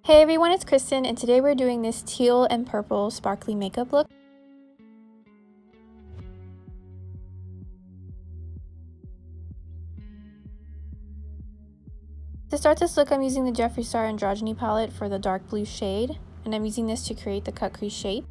Hey everyone, it's Kristen, and today we're doing this teal and purple sparkly makeup look. To start this look, I'm using the Jeffree Star Androgyny palette for the dark blue shade, and I'm using this to create the cut crease shape.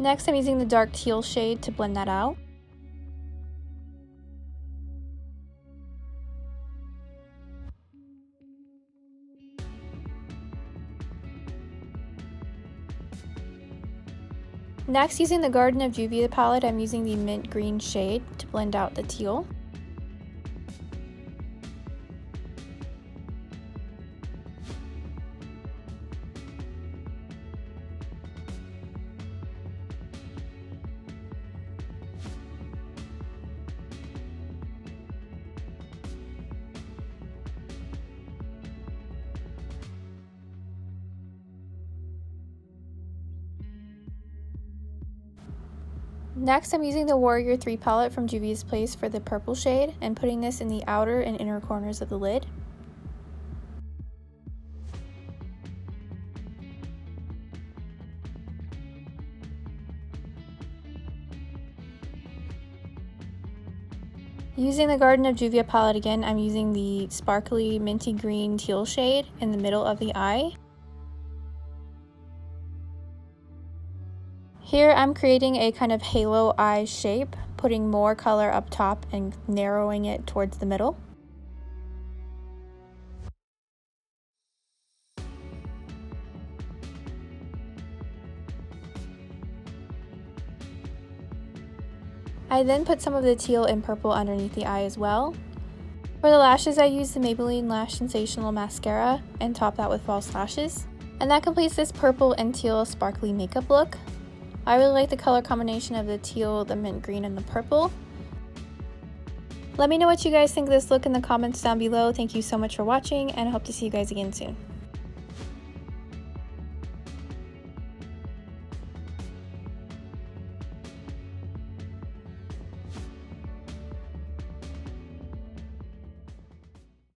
Next, I'm using the dark teal shade to blend that out. Next, using the Garden of Juvia palette, I'm using the mint green shade to blend out the teal. Next, I'm using the Warrior 3 palette from Juvia's Place for the purple shade and putting this in the outer and inner corners of the lid. Using the Garden of Juvia palette again, I'm using the sparkly minty green teal shade in the middle of the eye. Here I'm creating a kind of halo eye shape, putting more color up top and narrowing it towards the middle. I then put some of the teal and purple underneath the eye as well. For the lashes, I used the Maybelline Lash Sensational Mascara and top that with false lashes. And that completes this purple and teal sparkly makeup look. I really like the color combination of the teal, the mint green, and the purple. Let me know what you guys think of this look in the comments down below. Thank you so much for watching, and I hope to see you guys again soon.